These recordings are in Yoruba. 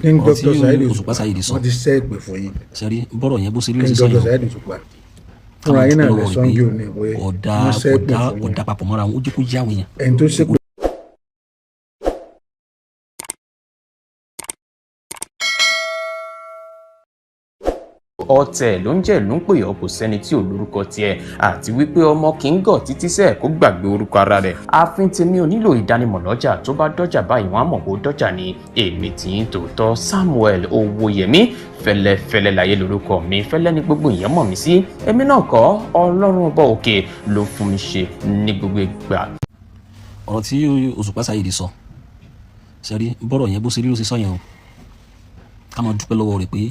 King ọ̀rọ̀ Dr. Saheed tí Òṣùpá Saheed sọ wọ́n ti ṣẹ́ ìpè fún yín. sẹ́rí bọ́rọ̀ yẹn bó ṣe rí ló King ṣe sọ Dr. yẹn Saheed Òṣùpá fúnra yín náà lè sọ yóò ní ìwé wọ́n ṣẹ́ ìpè fún yín. ọ̀dà papọ̀ mọ́ra wọn ó jẹ́ kó yá àwọn èèyàn. ẹni tó ṣépè ọ̀tẹ̀ ló ń jẹ́ ló ń pè ọ́ kò sẹ́ni tí ò lórúkọ tiẹ̀ àti wípé ọmọ kì í gọ̀ títí sẹ́ẹ̀ kó gbàgbé orúkọ ara rẹ̀. ààfin tèmi ò nílò ìdánimọ̀ lọ́jà tó bá dọ́jà báyìí wọ́n á mọ̀ kó dọ́jà ni. èmi tí ń tòótọ́ Samuel Owóyẹmí fẹ́lẹ́fẹ́lẹ́ láyé lórúkọ mi fẹ́lẹ́ ní gbogbo ìyẹn mọ̀ mí sí. èmi náà kọ́ Ọlọ́run ọba òkè ló fún mi ṣe ní gbogbo ìgbà. ọ̀rọ̀ tí Òṣùpá Saheed sọ sẹ́rí bọ́rọ̀ yẹn bó ṣe rí ló ṣe sọ yẹn o ká máa dúpẹ́ lọ́wọ́ rẹ̀ pé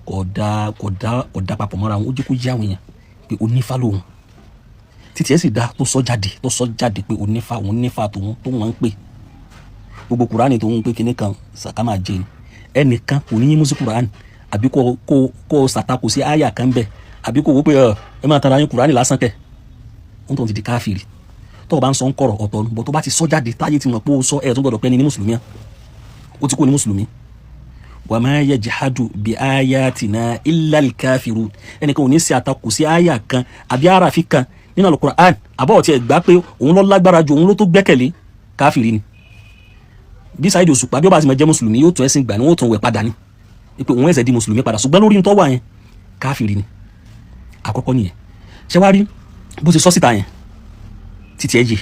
kódà papọ̀ mọ́ra wọn ó jẹ́ kó yá àwọn èèyàn pé onífá lòun títí ẹ̀ sì dá tó sọ jáde pé onífá òun nífá tòun tó wọ́n ń pè gbogbo kùránì tó ń pè kíní kan sàkámà jẹ ni ẹnìkan kò ní yín mú sí kùránì àbí kó sàtakò sí àyà kan bẹ́ẹ̀ àbí kó wó pé ẹ máa tara yín kùránì lásán kẹ̀ wọ́n tó ti di káfíìrì tó o bá ń sọ ń kọ̀rọ̀ ọ̀tọ̀ ni bọ́ tó bá ti sọ jáde táyé ti mọ̀ pé ó sọ ẹ̀ tó gbọ́dọ̀ pẹ́ ni ní mùsùlùmí ó ti kó ní mùsùlùmí wa ma yajhadu bi ayatina illa al-kafirun ẹnìkan ò ní sí àtakò sí àyà kan àbí àràfi kan nínú Al-Qur'an àbọ̀ ọ̀tí ẹ̀ gbá pé òun ló lágbára ju òun ló tó gbẹ́kẹ̀lé káfìrí ni bí Saheed Òṣùpá bí ó bá ti máa jẹ́ mùsùlùmí yóò tún ẹ̀sìn gbà ní wọ́n tún wẹ̀ padà ní pé òun ẹ̀sẹ̀ di mùsùlùmí padà ṣùgbọ́n lórí tó wà yẹn káfìrí ni àkọ́kọ́ nìyẹn ṣé wá rí bó ṣe sọ síta yẹn títí ẹ̀ yé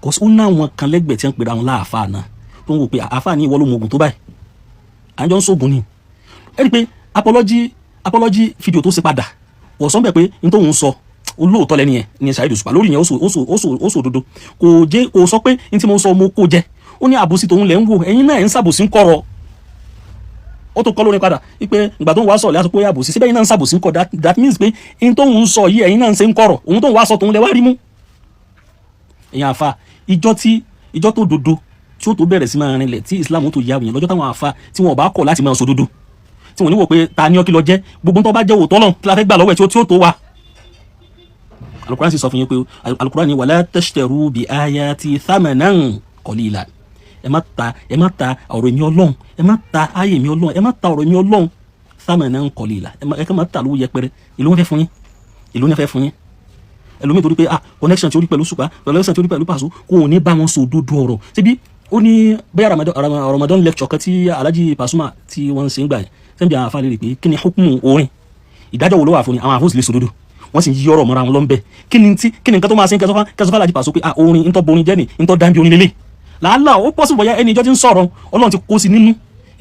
kò ó ná àwọn kan lẹ́gbẹ̀ẹ́ tí wọ́n pera wọn láàfáà náà tó ń wò pé àáfáà ní ìwọ ló mọ ogun tó báyìí àjọ ń sógun ni ẹ rí i pé apology fídíò tó ṣe padà wọ̀ sọ́n bẹ̀ pé n tó ń sọ olóòótọ́ lẹ́ni yẹn ní Saheed Òṣùpá lórí yẹn ó sọ òdodo kò sọ pé n tí mo sọ mo kó jẹ ó ní àbòsí tòun lẹ́ ń wò ẹ̀yin náà ń ṣàbòsí ń kọ̀rọ̀ ó tó kọ́ lórí padà wípé ìgbà tó ń wá sọ lẹ́yìn àti pé àbòsí síbẹ̀ ẹ̀yin náà ń ṣàbòsí ń kọ̀ that means pé n tó ń sọ yìí ẹ̀yin náà ń ṣe ń kọ̀rọ̀ òun tó ń wá sọ tòun lẹ́ wá rí mú ẹ̀yin àfa ìjọ tó dodo tí ó tó bẹ̀rẹ̀ sí máa rinlẹ̀ tí Islam tó yá òyìn lọ́jọ́ táwọn àfa tí wọn bá kọ̀ láti máa sọ dúdú tí wọn ní wò pé ta ni ọkí lọ jẹ́ gbogbo tó bá jẹ́ òótọ́ náà kí la fẹ́ gbà lọ́wọ́ ẹ̀ tí ó tó wa. Al-Qur'an sì sọ fún yín pé Al-Qur'an ni wala tashtaru bi ayati thamanan qalila ẹ má ta ọ̀rọ̀ èmi Ọlọ́run ẹ má ta ayé mi Ọlọ́run ẹ má ta ọ̀rọ̀ èmi Ọlọ́run thamanan qalila ẹ kàn má ta lówó yẹpẹrẹ ìlú wọn fẹ́ fún yín ẹlòmíì torí pé connection tí ó rí pẹ̀lú Òṣùpá connection tí ó rí pẹ̀lú Paso kò ní bá wọn sọ òdodo ọ̀rọ̀ síbi ó ní bẹ́ẹ̀ Ramadan lecture kan tí Alhaji Pasuma tí wọ́n ń ṣe ń gbà yẹn sẹ́ńbi àwọn afáàlẹ́ rẹ̀ pé kí ni hukumu orin ìdájọ́ wo ló wà fún ni àwọn àfọ́sì lè sòdodo wọ́n sì ń yí ọ̀rọ̀ mọ́ra wọn lọ́nbẹ̀ kí ni nǹkan tó máa ṣe ń kẹsọ́fà Alhaji Paso pé orin ń tọ́ borin jẹ́ ni ń tọ́ dáńbi orin lélẹ̀ làálàá ó pọ́sì bọ̀yá ẹni ìjọ ti ń sọ̀rọ̀ Ọlọ́run ti kó sí nínú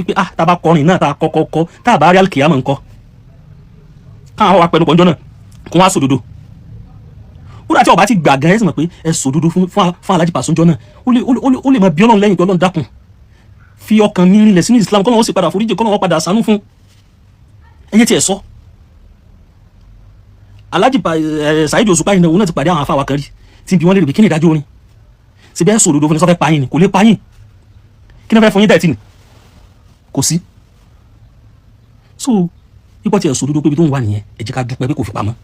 pé tá a bá kọrin náà tá a kọ́ tá a bá rí alkiyama ńkọ́ káwọn àwọn apẹnukọ̀ ńjọ́ náà kó wá sòdodo kódà tí ọba ti gbà gan ẹ sì mọ̀ pé ẹ sòdodo fún Alhaji Paso ńjọ́ náà ó lè máa bí Ọlọ́run lẹ́yìn pé Ọlọ́run dákun fi ọkàn mi rinlẹ̀ sínú Islam kọ́nà ó sì padà foríjì kọ́nà wọ́n padà sánú fún ẹyẹ tí ẹ sọ Alhaji Saheed Òṣùpá yìí náà òun náà ti pàdé àwọn afáwà kan rí tí bí wọ́n lè rí pé kí ni ìdájọ́ orin ṣe bẹ́ẹ̀ sòdodo fún ni sọ́fẹ́ payín ni kò lè payín kí ni wọ́n fẹ́ fún yín dẹ̀tí ni kò sí so ipò tí ẹ sòdodo pé ibi tó ń wà nìyẹn ẹ jẹ́ ká dúpẹ́ pé kò fi pamọ́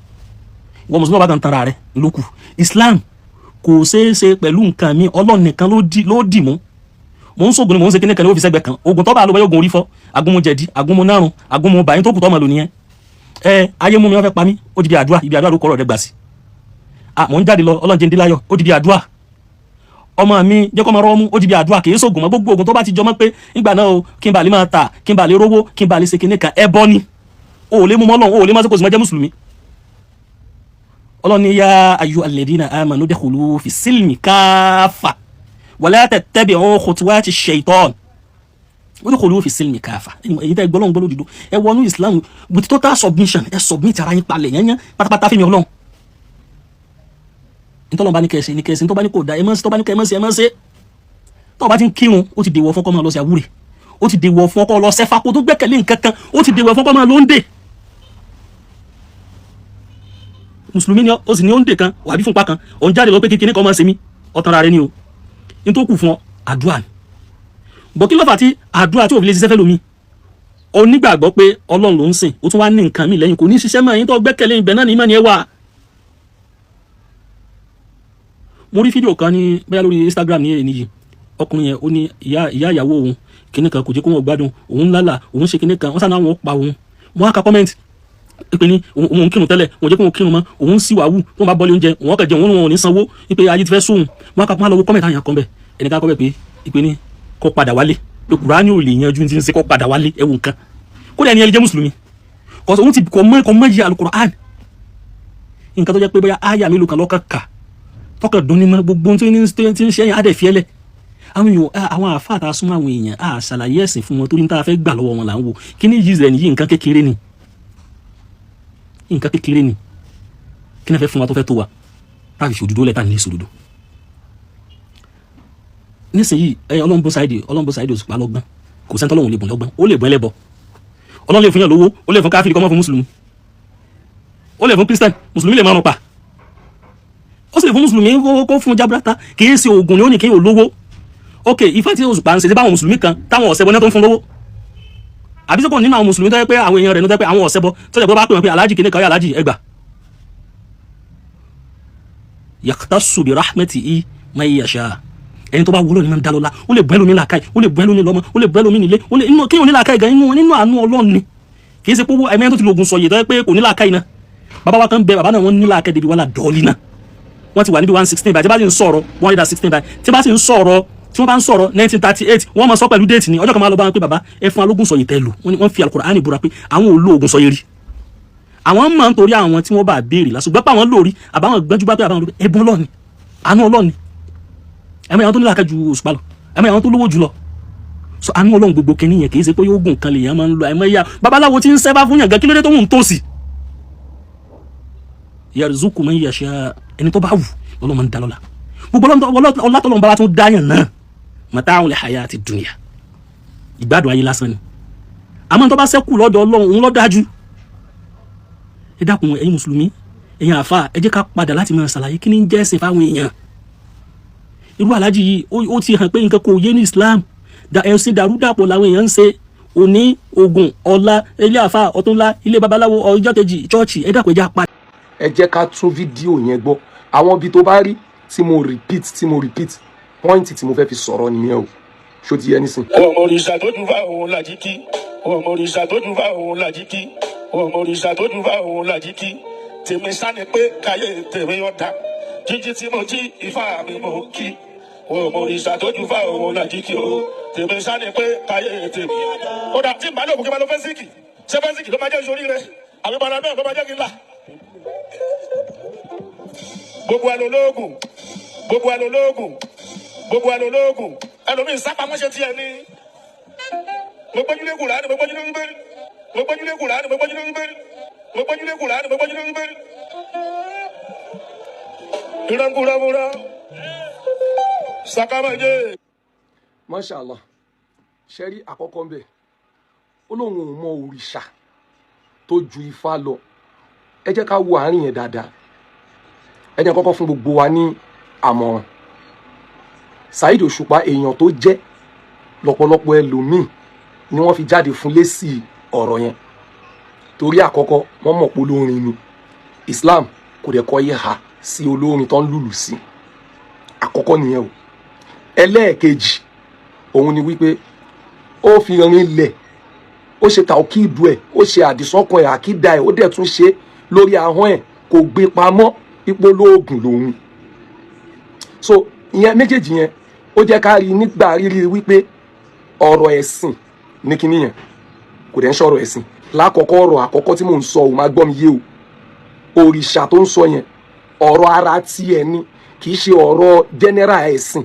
wọ́n mùsùlùmí bá tàn ra rẹ̀ ló kù Islam kò ṣeé ṣe pẹ̀lú nǹkan mi Ọlọ́run nìkan ló dì mú mò ń sògùn ni mò ń ṣe kíní kan ní ó fi sẹ́gbẹ̀ kan oògùn tó bá lọ bá yóò gun orí fọ́ agúnmu jẹ̀dí agúnmu nárun agúnmu bàyín tó kù tó máa lò nìyẹn ayé mú mi wọ́n fẹ́ pa mí ó di bí àdúrà ibi àdúrà ló kọ́ ọ̀rọ̀ rẹ̀ gbà sí mò ń jáde lọ Ọlọ́run jẹ́ ń dé láyọ̀ ó di bí àdúrà ọmọ mi jẹ́ kó máa rọ́ mú ó di bí àdúrà kì í sògùn mọ́ gbogbo oògùn tó bá ti jọmọ́ pé nígbà náà o kí n bà lè máa ta kí n bà lè rówó kí n bà lè ṣe kíní kan ẹbọ ni o ò lè mú mọ́ Ọlọ́run o ò lè má ṣe kò sì má jẹ́ mùsùlùmí Ọlọ́run ní yá ayyuhal ladhina amanu udkhulu fi silmi káfà wala tattabi'u khutuwati shaytan udkhulu fi silmi káfà èyí tẹ́ gbọ́lọ́n gbọ́lọ́ dìdó ẹ wọnú Islam with total submission ẹ submit ara yín palẹ̀ yẹn pátápátá fẹ́mi Ọlọ́run nítorí bá ní kẹsì ní kẹsì tó bá ní kò dá ẹ mọ́ sí tó bá ní kẹ ẹ mọ́ sí ẹ mọ́ sí tó bá ti ń kírun ó ti dèwọ̀ fún ọkọ máa lọ sí àwúrè ó ti dèwọ̀ fún ọkọ lọ sẹ́fà kó tó gbẹ́kẹ̀lé nǹkan kan ó ti dèwọ̀ fún ọkọ máa lọ ń dè mùsùlùmí ni ó sì ní ó ń dè kan wà bí fúnpa kan òun jáde lọ pé kékeré kan máa ṣe mí ọ̀tàn ara rẹ ni o ní tó kù fún ọ àdúrà ni bọ̀ kí ló fà tí àdúrà tí òfin lè ṣiṣẹ́ fẹ́ lómi ó nígbàgbọ́ pé Ọlọ́run ló ń sìn ó tún wá ní nǹkan mi lẹ́yìn kò ní ṣiṣẹ́ mọ́ ẹ̀yin tó gbẹ́kẹ̀lé ibẹ̀ náà ní ìmọ̀ ni ẹ wà. mo rí fídíò kan ní bẹ́ẹ̀ lórí Instagram ní èyí ọkùnrin yẹn ó ní ìyá ìyàwó òun kíní kan kò jẹ́ kó wọn gbádùn òun lálà òun ṣe kíní kan wọ́n sá náà wọ́n pa òun wọ́n á ka kọ́mẹ́ǹtì ìpè ní òun kírun tẹ́lẹ̀ wọ́n jẹ́ kó wọn kírun mọ́ òun sì wàhù tó wọn bá bọ́lé oúnjẹ òun kẹjẹ òun ò ní sanwó ìpè ayé ti fẹ́ sóhun wọ́n á ka kọ́mọ́ lọ́wọ́ kọ́mẹ́ǹtì àyàn kan bẹ̀ ẹnìkan kọ́ bẹ̀ pé ìpè ní kó padà wálé pé Kùránì ò lè yanjú ti ń ṣe kó padà wálé ẹ̀wù nǹkan kó dẹ̀ ní ẹni jẹ́ mùsùlùmí kọ́sọ̀ òun ti kọ́ mọ́ yí Al-Qur'an nǹkan tó jẹ́ pé bóyá áyà mélòó kan lọ́kàn kà tọkàn dún ní mọ́ gbogbo tí ń ṣe yẹn á dẹ̀ fiẹ́lẹ̀ àwọn èèyàn àwọn àfáà tá a súnmọ́ àwọn èèyàn á ṣàlàyé ẹ̀sìn fún wọn torí ní tá a fẹ́ gbà lọ́wọ́ wọn là ń wò kí ní yìí rẹ̀ nìyí nǹkan kékeré ni nǹkan kékeré ni kí ní fẹ́ fún wa tó fẹ́ tó wa táà fi ṣòdodo lẹ́ta nílé ṣòdodo nísìnyí ọlọ́mbó sáìdì Òṣùpá lọ́gbọ́n kò sẹ́ńtọ́ lọ́wọ́ lè bùn lọ́gbọ́n ó lè bùn ẹlẹ́bọ Ọlọ́run lè fún yàn lówó ó lè fún káfíìrì kọ́mọ́ fún mùsùlùmí ó lè fún Christian mùsùlùmí lè márùn pa ó sì lè fún mùsùlùmí kó fún jaburata kì í ṣe oògùn ni ó ní kí n ò lówó ok Ifá tí Òṣùpá ń ṣe báwọn mùsùlùmí kan táwọn ọ̀sẹ̀ bọ náà tó ń fún lówó àbí sọ́kọ̀ nínú àwọn mùsùlùmí tó yẹ pé àwọn èèyàn rẹ̀ ló tẹ́ pé àwọn ọ̀sẹ̀ bọ tó yẹ pé bá pè wọ́n pé aláàjì kìíní kan yà aláàjì ẹgbà yaqtasu bi rahmatihi man yasha ẹni tó bá wúlò ní máa ń dá lọ́lá ó lè bọ́ ẹlòmí làákàyè ó lè bọ́ ẹlòmí lọ́mọ ó lè bọ́ ẹlòmí nílé ó lè kí òní làákàyè gan nínú àánú Ọlọ́run ni kì í ṣe pé ẹ̀mí tó ti lo oògùn sọ yìí tó yẹ pé kò ní làákàyè náà bàbá wa kan bẹ bàbá náà wọ́n ní làákàyè débi wàhálà dọ́ọ̀lì náà wọ́n ti wà níbi 116 báyìí tí bá sì ń sọ̀rọ̀ 116 báyìí tí bá sì ń sọ̀rọ̀ tí wọ́n bá ń sọ̀rọ̀ 1938 wọ́n máa sọ pẹ̀lú déètì ni ọjọ́ kan máa lọ bá wọn pé bàbá ẹ fún alógún sọ̀yìn tẹ́lù wọ́n fi Al-Qur'ani búra pé àwọn ò lo oògùn sọ̀yìn rí àwọn máa ń torí àwọn tí wọ́n bá béèrè lásùgbọ́n pé àwọn lórí àbáwọn gbẹ́jú bá pé àbáwọn ẹbọn lọ́ni àánú Ọlọ́ni ẹ̀mọ àwọn tó ní làákàyè ju Òṣùpá lọ ẹ̀mọ àwọn tó lówó jù lọ so àánú Ọlọ́run gbogbo kìíní yẹn kì í ṣe pé oògùn kan lèèyàn máa ń lo àìmọ́ ìyá babaláwo tí ń sẹ́fà fún yàn gan kí ló dé tó ń tòsí yarzuqu man yasha ẹni tó bá wù Ọlọ́run máa ń dá lọ́lá gbogbo ọlátọ́lọ́run bá tún dáyàn náà mata'ul hayati dunya ìgbádùn ayé lásán ni àmọ́ tó bá ṣẹ́kù lọ́dọ̀ Ọlọ́run òun ló dájú ẹ dákun ẹ̀yin mùsùlùmí ẹ̀yin àfáà ẹ jẹ́ ká padà láti máa ṣàlàyé kí ni ń jẹ́ ẹ̀sìn fáwọn èèyàn irú aláàjì yìí ó ti hàn pé nǹkan kò yé ní Islam ẹ̀sìn dàrúdàpọ̀ làwọn èèyàn ń ṣe òní ogun ọ̀la ilé àfáà ọ̀túnla ilé babaláwo ọjọ́ kejì chọ́ọ̀chì ẹ dákun ẹ jẹ́ apá. ẹ jẹ́ ká tún fídíò yẹn gbọ́ àwọn ibi tó bá rí tí mo repeat pọ́ìntì tí mo fẹ́ fi sọ̀rọ̀ nìyẹn o ṣó ti yẹ nísìn. ọmọ òrìṣà tó dùn fà òun làjí kí ọmọ òrìṣà tó dùn fà òun làjí kí ọmọ òrìṣà tó dùn fà òun làjí kí tèmi sáni pé káyé tèmi ọ̀dà jíjí tí mo jí Ifá mi mo kí ọmọ òrìṣà tó dùn fà òun làjí kí o tèmi sáni pé káyé tèmi ọ̀dà. ó dà tí màálù òkú kí n bá lọ fẹ́síkì ṣé fẹ́síkì ló máa jẹ́ ìṣòrí rẹ àbí bàrà bẹ́ẹ̀ ló máa jẹ́ kí n là. gbogbo alolóògùn gbogbo alolóògùn gbogbo alolóògùn ẹlòmíín sápamọ́ṣẹ́ tiẹ̀ ní. mo gbójúlé Kùránì mo gbójúlé Bíbélì mo gbójúlé Kùránì mo gbójúlé Bíbélì mo gbójúlé Kùránì mo gbójúlé Bíbélì. ìrànkúràmúra sàkámẹ́jẹ. Mashallah ṣẹ́rí àkọ́kọ́ ń bẹ̀ ó lóun ò mọ òrìṣà tó ju Ifá lọ ẹ jẹ́ ká wo àárín yẹn dáadáa ẹ jẹ́ kọ́kọ́ fún gbogbo wa ní àmọ̀ràn Saheed Òṣùpá èèyàn tó jẹ́ lọ́pọ̀lọpọ̀ ẹlòmíì ni wọ́n fi jáde fún lésì ọ̀rọ̀ yẹn torí àkọ́kọ́ wọ́n mọ̀ pé olórin ni Islam kò dẹ̀ kọ́ ìhà sí olórin tó ń lùlù sí àkọ́kọ́ nìyẹn o ẹlẹ́ẹ̀kejì òun ni wípé ó fi rinlẹ̀ ó ṣe tàókìdù ẹ̀ ó ṣe àdìsọ́kàn ẹ̀ àkídà ẹ̀ ó dẹ̀ tún ṣe lórí ahọ́n ẹ̀ kò gbé pamọ́ ipò lóògùn lòun so ìyẹn méjèèjì yẹn ó jẹ́ ká rí nígbà rírí wípé ọ̀rọ̀ ẹ̀sìn ní kíní yẹn kò dẹ̀ ń sọ̀rọ̀ ẹ̀sìn lákọ̀ọ́kọ́ ọ̀rọ̀ àkọ́kọ́ tí mò ń sọ ò máa gbọ́ mi yé o òrìṣà tó ń sọ yẹn ọ̀rọ̀ ara tiẹ̀ ni kì í ṣe ọ̀rọ̀ general ẹ̀sìn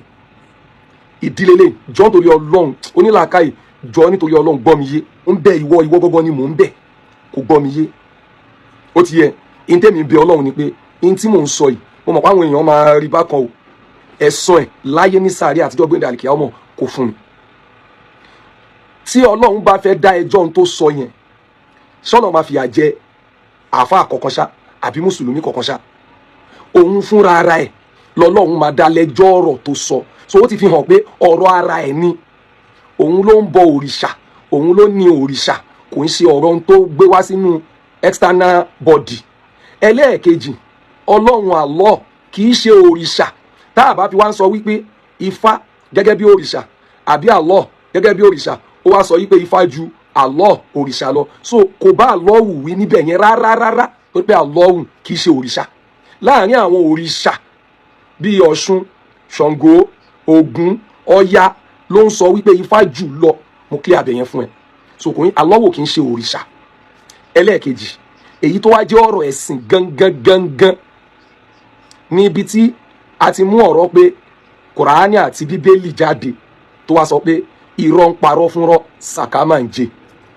ìdílé lè jọ́ nítorí Ọlọ́run onílàákàyè jọ́ nítorí Ọlọ́run gbọ́ mi yé ń bẹ ìwọ gọ́gọ́ ni mò ń bẹ kò gbọ́ mi yé ó ti yẹ in tẹ́mi bẹ Ọlọ́run ni pé in tí mò ń sọ yìí mo mọ̀ pé àwọn èèyàn máa rí bákan o ẹ̀sán ẹ̀ láyé ní sàárè àtijọ́ gbẹ̀dẹ̀ àlìkìyà ọmọ kò fún mi tí Ọlọ́run bá fẹ́ dá ẹjọ́ ohun tó sọ yẹn ṣọ́nà máa fìyà jẹ àáfàá kọ̀ọ̀kan ṣá àbí mùsùlùmí kọ̀ọ̀kan ṣá òun fúnra ara ẹ̀ lọ́lọ́run máa dá lẹ́jọ́ ọ̀rọ̀ tó sọ so ó ti fi hàn pé ọ̀rọ̀ ara ẹ̀ ni òun ló ń bọ òrìṣà òun ló ní òrìṣà kò ń ṣe ọ̀rọ̀ ohun tó gbé wá sínú external body ẹlẹ́ẹ̀kejì Ọlọ́run Allah kì í ṣe òrìṣà tá a bá fi wá ń sọ wípé Ifá gẹ́gẹ́ bí òrìṣà àbí Allah gẹ́gẹ́ bí òrìṣà ó wá sọ wípé Ifá ju Allah òrìṣà lọ, so kò bá Allah wí níbẹ̀ yẹn rárá tó pé Allah kì í ṣe òrìṣà. Láàárín àwọn òrìṣà bíi Ọ̀ṣun, Ṣàngó, Ògún, Ọya ló ń sọ wípé Ifá jù lọ, mo clear abẹ yẹn fún ẹ. So kò ní Allah kì í ṣe òrìṣà. Ẹlẹ́ẹ̀kejì, èyí tó wá jẹ́ ọ̀rọ̀ ẹ̀sìn gangan ní ibi tí a ti mú ọ̀rọ̀ pé Kùránì àti Bíbélì jáde tó wá sọ pé irọ́ ń parọ́ fúnrọ́ sàká máa ń jẹ.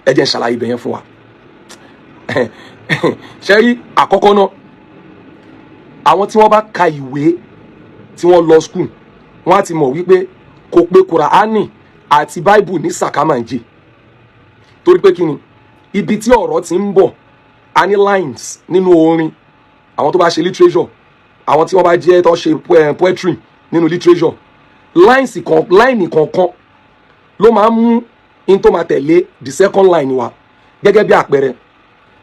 Ẹ jẹ́ n ṣàlàyé ibẹ̀ yẹn fún wa. Ṣé rí àkọ́kọ́ náà, àwọn tí wọ́n bá ka ìwé tí wọ́n lọ school wọ́n á ti mọ̀ wípé kò pé Kùránì àti Bible ní sàká máa ń jẹ. Torí pé kí ni, ibi tí ọ̀rọ̀ ti ń bọ̀ a ní lines nínú orin, àwọn tó bá ṣe literature, àwọn tí wọ́n bá jẹ́ tó ṣe poetry nínú literature, line kọ̀ọ̀kan ló máa ń mú in tó máa tẹ̀lé the second line wa. Gẹ́gẹ́ bí àpẹẹrẹ,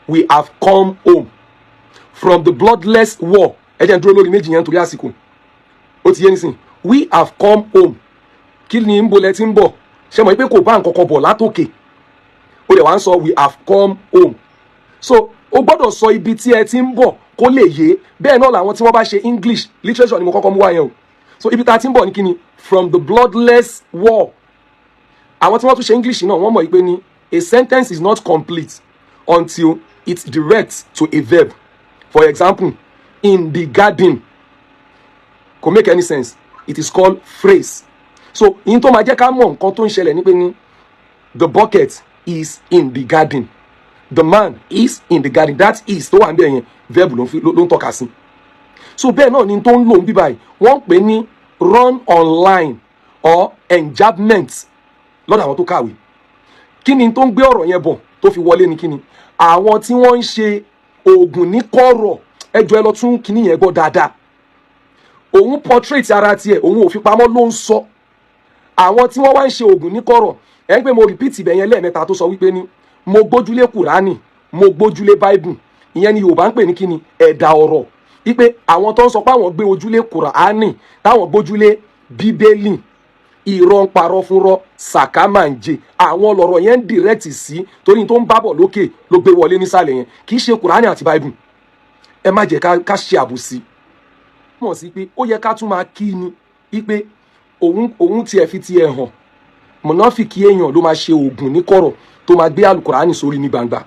we have come home from the bloodless war. Ẹ jẹ́ n dúró lórí méjì yẹn torí àsìkò, ó ti yé nísìn. We have come home, kí ni ń bolẹ̀ tí ń bọ̀? Ṣé mọ̀ pé kò bá nǹkan kan bọ̀ látòkè, ó dẹ̀ wá ń sọ we have come home. So o gbọ́dọ̀ sọ ibi tí ẹ ti ń bọ̀ kó lè yé. Bẹ́ẹ̀ náà làwọn tí wọ́n bá ṣe English literature ni mo kọ́kọ́ mú wá yẹn o. So ibi tá a ti ń bọ̀ ní kí ni, from the bloodless war. Àwọn tí wọ́n tún ṣe English náà wọ́n mọ̀ pé ní a sentence is not complete until it directs to a verb. For example, in the garden kò make any sense, it is called phrase. So in tó máa jẹ́ ká mọ̀ nǹkan tó ń ṣẹlẹ̀ ní pé ní the bucket is in the garden, the man is in the garden, that is tó wà ń bẹ̀ yẹn verb ló ń tọ́ka sí. So bẹ́ẹ̀ náà ni tó ń lò ń bí báyìí wọ́n ń pè ní run online or enjambment lọ́dọ̀ àwọn tó kàwé. Kí ni tó ń gbé ọ̀rọ̀ yẹn bọ̀ tó fi wọlé ní kí ni, àwọn tí wọ́n ń ṣe oògùn ní kọ̀rọ̀, ẹjọ́ ẹ lọ tún kíní yẹn gbọ́ dáadáa. Òun portrait ara tiẹ̀, òun ò fi pamọ́ ló ń sọ. Àwọn tí wọ́n wá ń ṣe oògùn ní kọ̀rọ̀, ẹ ń pé mo repeat ibẹ̀ yẹn lẹ́ẹ̀mẹ́ta tó sọ wípé ní mo gbójúlé Kùránì, mo gbójúlé Bible. Ìyẹn ni Yorùbá ń pè ní kí ni, ẹ̀dà ọ̀rọ̀. Wípé àwọn tó ń sọ pé àwọn gbé ojúlé Kùránì táwọn gbójúlé Bíbélì, irọ́ ń parọ́ fúnrọ́ sàká máa ń jẹ. Àwọn lọ̀rọ̀ yẹn ń direct sí torí tó ń bábọ̀ lókè ló gbé wọlé nísàlẹ̀ yẹn, kì í ṣe Kùránì àti Bible. Ẹ má jẹ́ ká ṣe àbòsí. Mọ̀ sí pé ó yẹ ká tún máa kí ni wípé òun tiẹ̀ fi tiẹ̀ hàn. Mọ̀nàfíkì èèyàn ló máa ṣe oògùn ní kọ̀rọ̀ tó máa gbé Al-Kùránì sórí ní gbangba.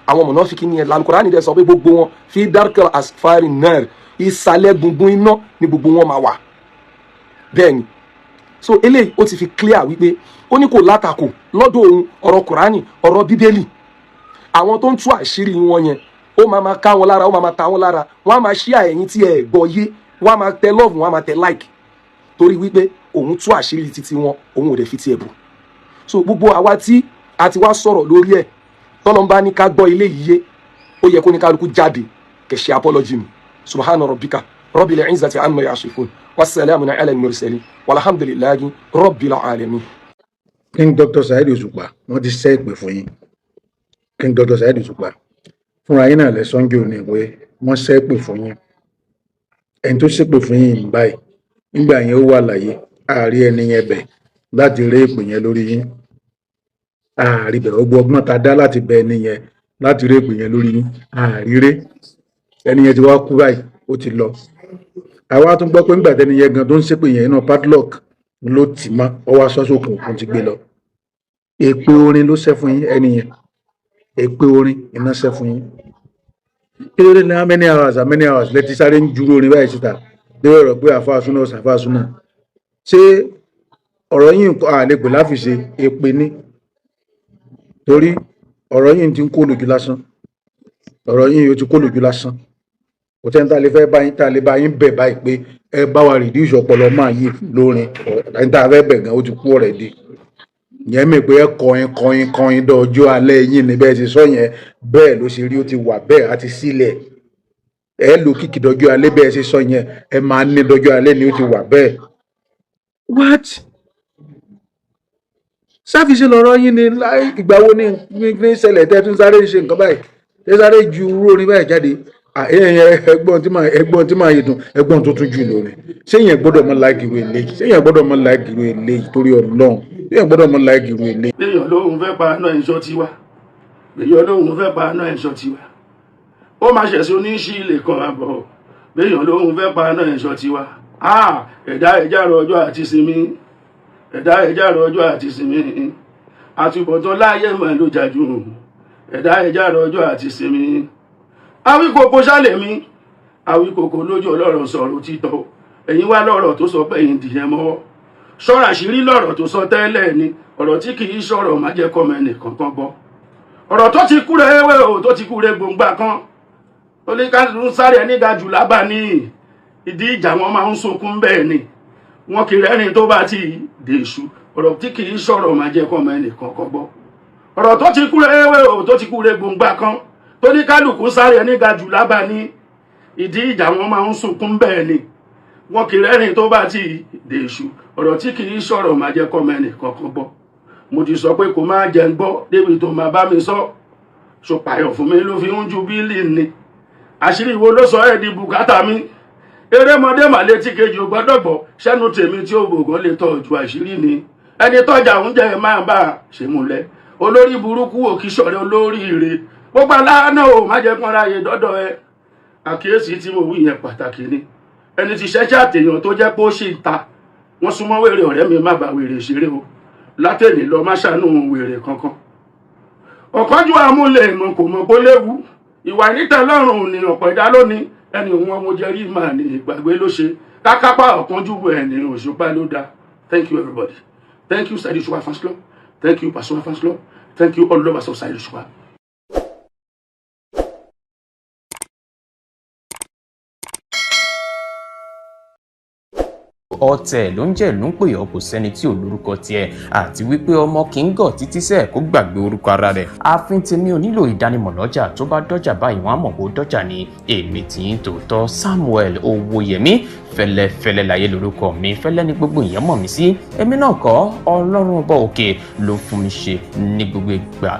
Àwọn mọ̀nàfíkì ni Al-Kùránì dẹ̀ sọ pé gbogbo wọn fi darkal asfari nar, ìsàlẹ̀ gbùngbùn iná ni gbogbo wọn máa wà. Bẹ́ẹ̀ ni, so eléyìí ó ti fi clear wípé ó ní kò látakò lọ́dọ̀ òun ọ̀rọ̀ Kùránì, ọ̀rọ̀ Bíbélì. Àwọn tó ń tú àṣírí wọn yẹn ó máa ká wọn lára, ó máa ta wọn lára, wọ́n á máa ṣí àyẹ̀yìn tí ẹ gbọ́ yé, wọ́n á máa tẹ love, wọ́n á máa tẹ like, torí wípé òun tú àṣírí títí wọn, òun ò dẹ̀ fi tiẹ̀ bù. So gbogbo àwa tí a ti wá sọ̀rọ̀ lórí ẹ̀ tọ́lọ́mbá ní ká gbọ́ ilé yìí yé, ó yẹ kó ní kálukú jáde kẹ̀ṣẹ̀ apology mi. Subhana rabbika rabbil izzati amma yasifun wassalamun ala al-mursalin walhamdulillahi rabbil alamin. King Dr. Saheed Òṣùpá wọ́n ti ṣẹ́ ìpè fún yín. King Dr. Saheed Òṣùpá fúnra yín náà lẹ́sọ́njọ́ ní pé wọ́n ṣẹ́ ìpè fún yín. Ẹni tó ṣépè fún yín báyìí nígbà yẹn ó wà láyé, ààrí ẹni yẹn bẹ̀ láti rí ìpè yẹn lórí yín. Ààrí bẹ̀rẹ̀ gbogbo ọgbọ́n ta dá láti bẹ ẹni yẹn láti rí ìpè yẹn lórí yín. Ààrí ré ẹni yẹn ti wá kú báyìí, ó ti lọ. Àwa tún gbọ́ pé nígbà tẹni yẹn gan tó ń ṣépè yẹn náà padlock ló tì mọ́, ọwọ́ aṣọ sókun òkun ti gbé lọ. Èpè orin ló ṣẹ́ fún yín ẹni yẹn, èpè orin iná ṣẹ́ fún yín. Kí ló dé ní how many hours lẹ́tí sáré ń júró orin báyìí síta lórí ọ̀rọ̀ pé àfáàsúná ṣàfáàsúná. Ṣé ọ̀rọ̀ yìí nǹkan àlepè láfiṣe èpè ní? Torí ọ̀rọ̀ yìí ti ń kó lójú lásán, ọ̀rọ̀ yìí ó ti kó lójú lásán. Kò tẹ́ ń ta lè fẹ́ bá yín, ta lè bá yín bẹ̀ báyìí pé ẹ bá wa reduce ọpọlọ máa yí lórin, ẹni tá a fẹ́ bẹ̀ gan ó ti kú already. Ìyẹn mi pé ẹ kọrin dọjọ́ alẹ́ yín ni bẹ́ẹ̀ ti sọ yẹn, bẹ́ẹ̀ ló ṣe rí, ó ti wà bẹ́ẹ̀ àti sílẹ̀. Ẹ lò kìkì dọjọ́ alẹ́ bẹ́ẹ̀ ṣe sọ yẹn, ẹ máa ní dọjọ́ alẹ́ ni ó ti wà bẹ́ẹ̀. What? Sáfiṣe lọ́rọ̀ yín ni ìgbà wo ni ṣẹlẹ̀ tẹ́ tún sáré ṣe nǹkan báyìí, tẹ́ sáré ju irú orin báyìí jáde. Ẹgbọ́n tí máa yẹ dùn, ẹgbọ́n tó tún jù lórí. Ṣé yẹn gbọ́dọ̀ mọ láìkì ìwé eléyìí? Ṣé yẹn gbọ́dọ̀ mọ láìkì ìwé eléyìí torí Ọlọ́run? èèyàn gbọ́dọ̀ mọ láìkì irú ilé. béèyàn lóhun fẹ́ pa aná ẹ̀ṣọ́ tiwa béèyàn lóhun fẹ́ pa aná ẹ̀ṣọ́ tiwa ó máa ṣẹ̀sùn oníṣí ilé kan àbọ̀ béèyàn lóhun fẹ́ pa aná ẹ̀ṣọ́ tiwa ẹ̀dá ẹ̀já rọ ọjọ́ àti sinmi ẹ̀dá ẹ̀já rọ ọjọ́ àti sinmi àtúbọ̀tán láàyè mà ló jàjú ẹ̀dá ẹ̀já rọ ọjọ́ àti sinmi àwíkòkò ṣálẹ̀ mi àwíkòkò lójú ọlọ́rọ̀ sọ̀rọ̀ títọ́ ẹ̀yin wá lọ́rọ̀ tó sọ pé ẹ̀yin dìyẹn mọ́wọ́ ṣọ́ra àṣírí lọ́rọ̀ tó sọ tẹ́lẹ̀ ni ọ̀rọ̀ tí kì í ṣọ̀rọ̀ má jẹ́ kọ́mọ ẹnìkan kan gbọ́ ọ̀rọ̀ tó ti kúrẹ́ ewé o tó ti kúrẹ́ gbòǹgbà kan ó lè ká ń sáré ẹni ga jù lábà ní ìdí ìjà wọn máa ń sunkún bẹ́ẹ̀ ni wọn kì í rẹ́rìn tó bá ti dèṣù ọ̀rọ̀ tí kì í ṣọ̀rọ̀ má jẹ́ kọ́mọ ẹnìkan kan gbọ́ ọ̀rọ̀ tó ti kúrẹ́ ewé o tó ti kúrẹ́ gbòǹgbà kan tó ní kálukú sáré ẹni ga jù lábà ní ìdí ìjà wọn máa ń sunkún bẹ́ẹ̀ ni wọn kì í rẹ́rìn tó bá ti dèṣù ọ̀rọ̀ tí kì í ṣọ̀rọ̀ má jẹ́ kọ́mọ ẹnìkan kan gbọ́ mo ti sọ pé kò máa jẹ ń gbọ́ débi tó máa bá mi sọ ṣòpàyọ̀ fún mi ló fi ń ju bílì ni àṣírí wo ló sọ ẹ́ di bùkátà mi erémọdé màlétí kejì ò gbọ́dọ̀ gbọ́ sẹ́nu tèmi tí ó gbògán lè tọ́jú àṣírí ni ẹni tọ́jà oúnjẹ máa bá a ṣe múlẹ̀ olórí burúkú òkì ṣọ̀rẹ́ olórí ire gbogbo aláàánú ò má jẹ́ kán ráyè dọ́dọ̀ ẹ àkíyèsí tí mo wí yẹn pàtàkì ni ẹni tí ṣẹ́ṣẹ́ àtèèyàn tó jẹ́ pé ó ṣì ń ta wọ́n súnmọ́ wèrè ọ̀rẹ́ mi má bá wèrè ṣeré o látẹ̀lé lọ má ṣàánú wèrè kankan ọ̀kánjú amúlẹ̀ ìmọ̀ kò mọ̀ bó léwu ìwà ìnítẹ̀lọ́rùn ni ọ̀pọ̀ ẹ̀dá lónìí ẹni òun ọmọ jẹrí máa ní ìgbàgbé ló ṣe kákápá ọ̀kánjú ẹni Òṣùpá ló dá. Thank you everybody. Thank you Saheed Osupa fans club. Thank you Pasuma fans club. Thank you all lovers of Saheed Osupa. ọ̀tẹ̀ ló ń jẹ́ ló ń pè ọ́ kò sẹ́ni tí ò lórúkọ tiẹ̀ àti wípé ọmọ kì í gọ̀ títí sẹ́ẹ̀ kó gbàgbé orúkọ ara rẹ̀ ààfin tèmi ò nílò ìdánimọ̀ lọ́jà tó bá dọ́jà báyìí wọ́n á mọ̀ kó dọ́jà ní èmi tí ń tòótọ́ Samuel Owóyẹmí fẹ́lẹ́fẹ́lẹ́ láyé lórúkọ mi fẹ́lẹ́ ní gbogbo ìyẹn mọ̀ mí sí èmi náà kọ́ Ọlọ́run ọba òkè ló fún mi ṣe ní gbogbo ìgbà.